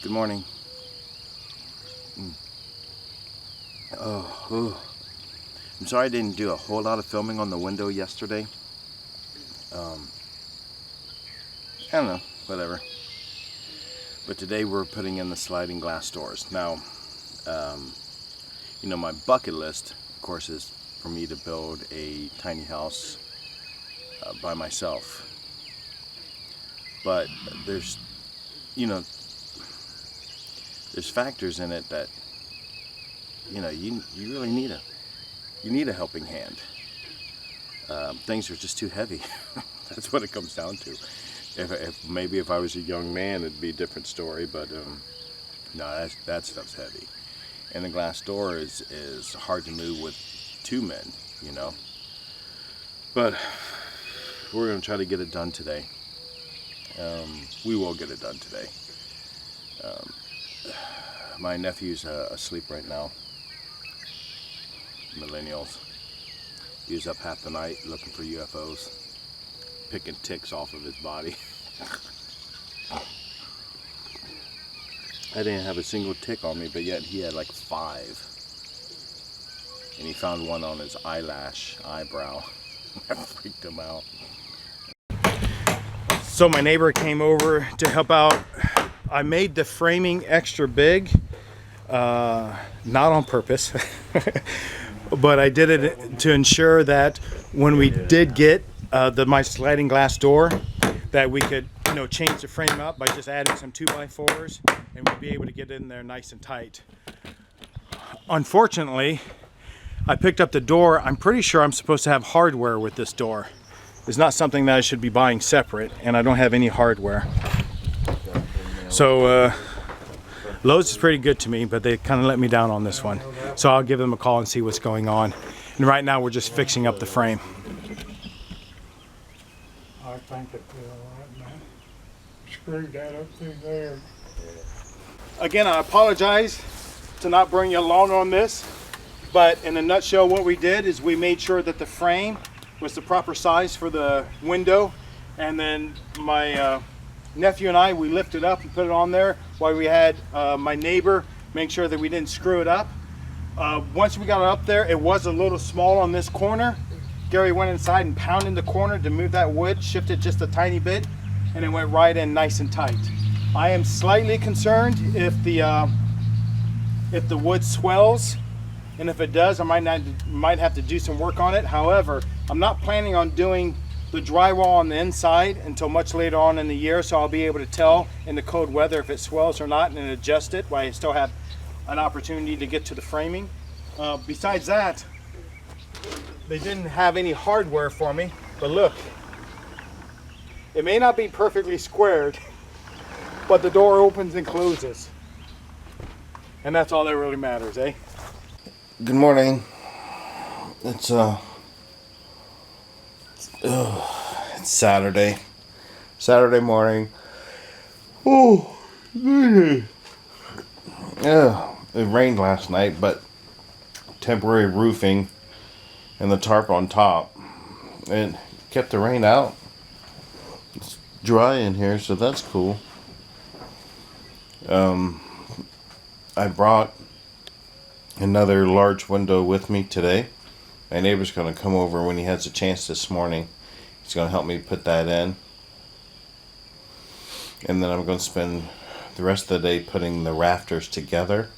Good morning. I'm sorry I didn't do a whole lot of filming on the window yesterday. I don't know, whatever. But today we're putting in the sliding glass doors. Now, you know, my bucket list, of course, is for me to build a tiny house by myself. But there's, you know, there's factors in it that, you know, you really need a helping hand. Things are just too heavy. That's what it comes down to. Maybe if I was a young man, it'd be a different story, but no, that stuff's heavy. And the glass door is hard to move with two men, you know. But we're going to try to get it done today. We will get it done today. My nephew's asleep right now. Millennials. He was up half the night looking for UFOs, picking ticks off of his body. I didn't have a single tick on me, but yet he had like 5. And he found one on his eyebrow. That freaked him out. So my neighbor came over to help out. I made the framing extra big, not on purpose, but I did it to ensure that when we did get my sliding glass door, that we could, you know, change the frame up by just adding some 2x4s, and we'd be able to get in there nice and tight. Unfortunately, I picked up the door. I'm pretty sure I'm supposed to have hardware with this door. It's not something that I should be buying separate, and I don't have any hardware. So Lowe's is pretty good to me, but they kind of let me down on this one. So I'll give them a call and see what's going on. And right now we're just fixing up the frame. I think it'll be all right, man. Screw that up through there. Again, I apologize to not bring you along on this, but in a nutshell, what we did is we made sure that the frame was the proper size for the window, and then my nephew and I, we lifted up and put it on there while we had my neighbor make sure that we didn't screw it up. Once we got it up there, it was a little small on this corner. Gary went inside and pounded the corner to move that wood, shifted just a tiny bit, and it went right in nice and tight. I am slightly concerned if the wood swells, and if it does, I might have to do some work on it. However, I'm not planning on doing the drywall on the inside until much later on in the year, so I'll be able to tell in the cold weather if it swells or not and adjust it while I still have an opportunity to get to the framing. Besides that, they didn't have any hardware for me, but look, it may not be perfectly squared, but the door opens and closes, and that's all that really matters, eh? Good morning. It's Saturday morning. Oh, yeah, it rained last night, but temporary roofing and the tarp on top, it kept the rain out. It's dry in here, so that's cool. I brought another large window with me today. My neighbor's going to come over when he has a chance this morning. He's going to help me put that in. And then I'm going to spend the rest of the day putting the rafters together,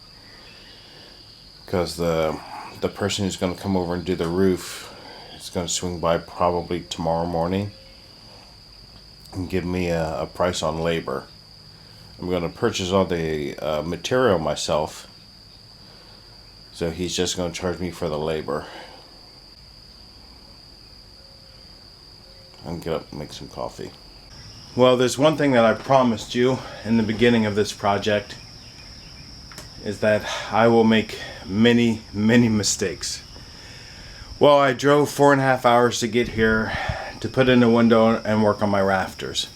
because the person who's going to come over and do the roof is going to swing by probably tomorrow morning and give me a price on labor. I'm going to purchase all the material myself, so he's just going to charge me for the labor. I'm going to get up and make some coffee. Well, there's one thing that I promised you in the beginning of this project, is that I will make many, many mistakes. Well, I drove 4.5 hours to get here to put in a window and work on my rafters.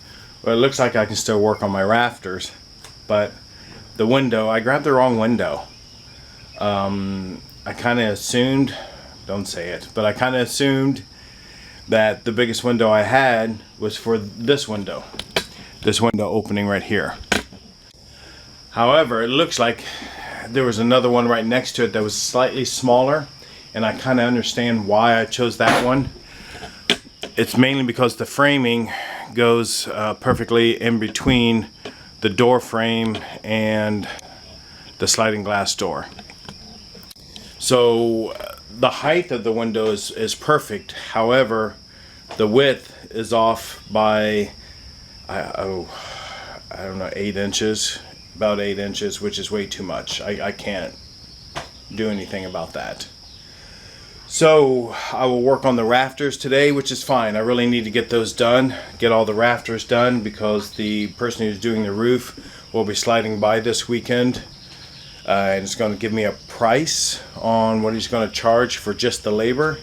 Well, it looks like I can still work on my rafters, but the window, I grabbed the wrong window. I kind of assumed, don't say it, but I kind of assumed that the biggest window I had was for this window opening right here. However, it looks like there was another one right next to it that was slightly smaller, and I kind of understand why I chose that one. It's mainly because the framing goes perfectly in between the door frame and the sliding glass door. So the height of the window is perfect. However, the width is off by I don't know, 8 inches, about 8 inches, which is way too much. I can't do anything about that. So I will work on the rafters today, which is fine. I really need to get those done, get all the rafters done, because the person who's doing the roof will be sliding by this weekend. And it's going to give me a price on what he's going to charge for just the labor.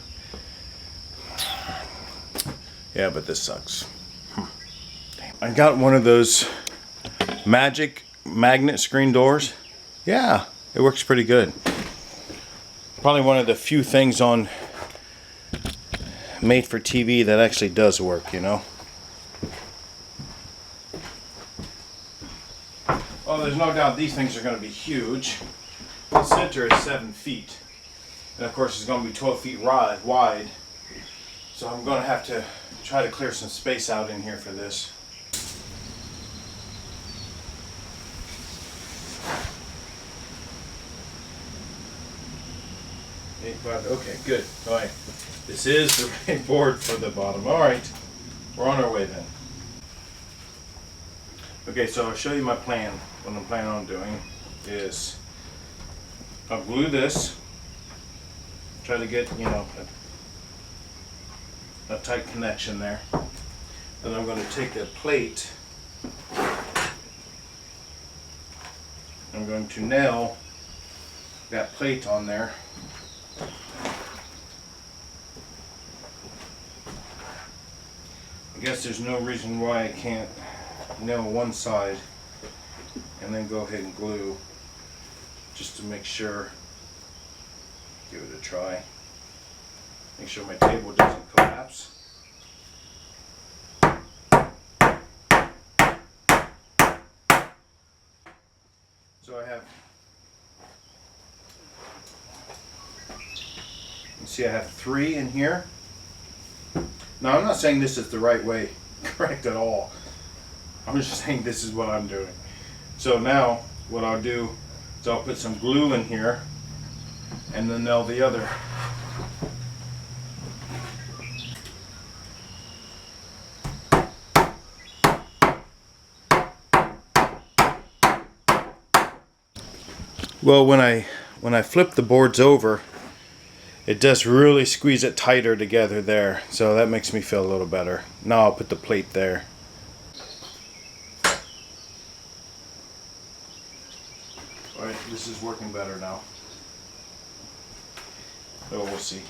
Yeah, but this sucks. I got one of those magic magnet screen doors. Yeah, it works pretty good. Probably one of the few things on Made for TV that actually does work, you know. Well, there's no doubt these things are going to be huge. The center is 7 feet. And of course it's going to be 12 feet wide. So I'm going to have to try to clear some space out in here for this. Okay, good. All right. This is the right board for the bottom. All right. We're on our way then. Okay, so I'll show you my plan. What I'm planning on doing is I'll glue this. Try to get, you know, a tight connection there. Then I'm going to take the plate. I'm going to nail that plate on there. I guess there's no reason why I can't nail one side and then go ahead and glue just to make sure. Give it a try. Make sure my table doesn't collapse. So I have, you see I have 3 in here. Now I'm not saying this is the right way, correct at all. I'm just saying this is what I'm doing. So now what I'll do is I'll put some glue in here and then nail the other. Well, when I flip the boards over, it does really squeeze it tighter together there, so that makes me feel a little better. Now I'll put the plate there. Alright, this is working better now. Oh, we'll see.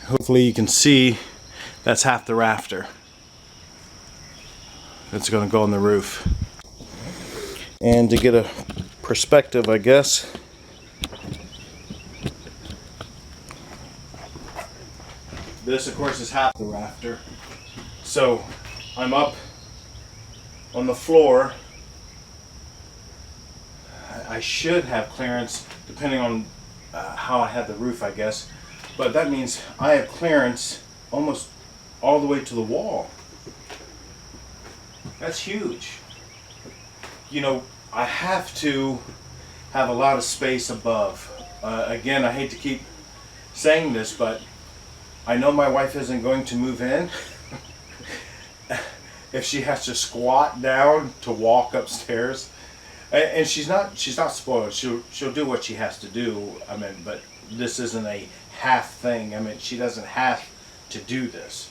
Hopefully you can see that's half the rafter. It's going to go on the roof. And to get a perspective, I guess, this of course is half the rafter. So I'm up on the floor. I should have clearance depending on how I had the roof, I guess. But that means I have clearance almost all the way to the wall. That's huge. You know, I have to have a lot of space above. Again, I hate to keep saying this, but I know my wife isn't going to move in if she has to squat down to walk upstairs. And she's not spoiled. She'll do what she has to do. I mean, but this isn't a half thing. I mean, she doesn't have to do this.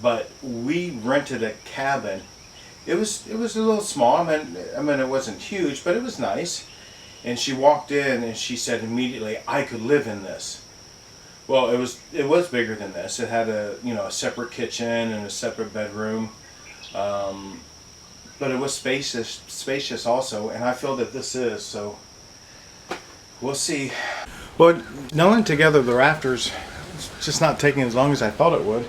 But we rented a cabin. It was a little small. I mean it wasn't huge, but it was nice. And she walked in and she said immediately, "I could live in this." Well, it was bigger than this. It had a separate kitchen and a separate bedroom, but it was spacious also. And I feel that this is so. we'll see. Well, nailing together the rafters, it's just not taking as long as I thought it would.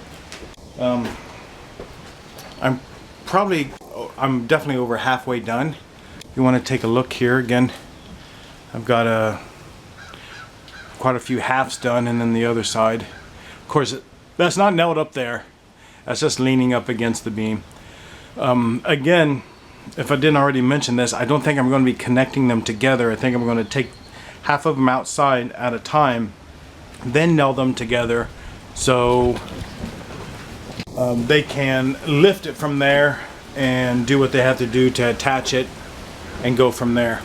I'm definitely over halfway done. You want to take a look here again. I've got quite a few halves done, and then the other side. Of course, that's not nailed up there. That's just leaning up against the beam. Again, if I didn't already mention this, I don't think I'm going to be connecting them together. I think I'm going to take half of them outside at a time, then nail them together so they can lift it from there and do what they have to do to attach it and go from there.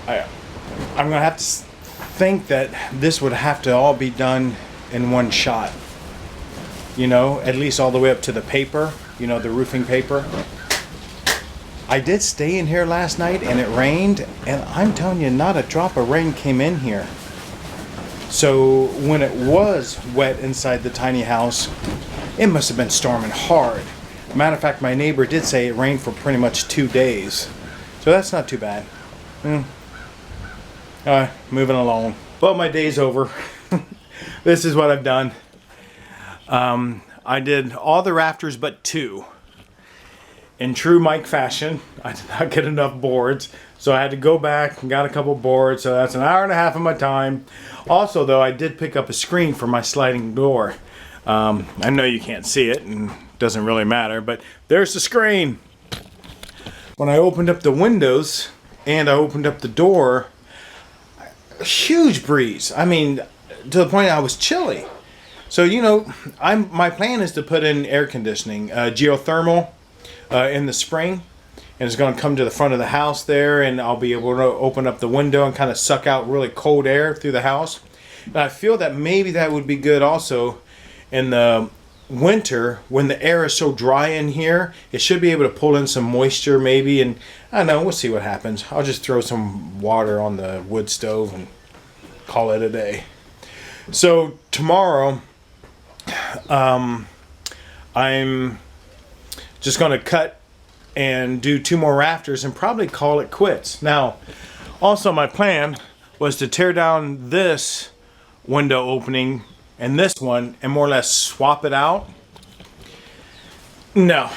I'm gonna have to think that this would have to all be done in one shot, you know, at least all the way up to the paper, you know, the roofing paper. I did stay in here last night and it rained, and I'm telling you, not a drop of rain came in here. So when it was wet inside the tiny house, it must have been storming hard. Matter of fact, my neighbor did say it rained for pretty much 2 days. So that's not too bad. Moving along. Well, my day's over. This is what I've done. I did all the rafters but 2. In true Mike fashion, I did not get enough boards, so I had to go back and got a couple boards, so that's an hour and a half of my time. Also, though, I did pick up a screen for my sliding door. I know you can't see it, and it doesn't really matter, but there's the screen. When I opened up the windows and I opened up the door, a huge breeze. I mean, to the point I was chilly. So, you know, my plan is to put in air conditioning, geothermal, in the spring, and it's going to come to the front of the house there, and I'll be able to open up the window and kind of suck out really cold air through the house. And I feel that maybe that would be good also in the winter when the air is so dry in here. It should be able to pull in some moisture maybe, and I don't know, we'll see what happens. I'll just throw some water on the wood stove and call it a day. So tomorrow I'm just going to cut and do 2 more rafters and probably call it quits. Now, also my plan was to tear down this window opening and this one and more or less swap it out. No,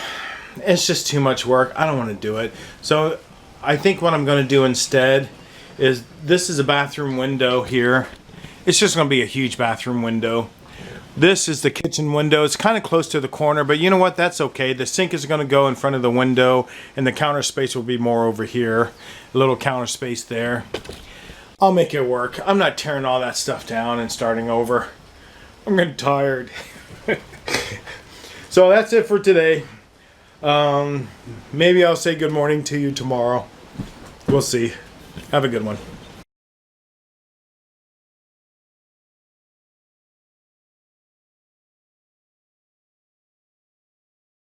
it's just too much work. I don't want to do it. So I think what I'm going to do instead is, this is a bathroom window here. It's just going to be a huge bathroom window. This is the kitchen window. It's kind of close to the corner, but you know what? That's okay. The sink is going to go in front of the window, and the counter space will be more over here. A little counter space there. I'll make it work. I'm not tearing all that stuff down and starting over. I'm getting tired. So that's it for today. Maybe I'll say good morning to you tomorrow. We'll see. Have a good one.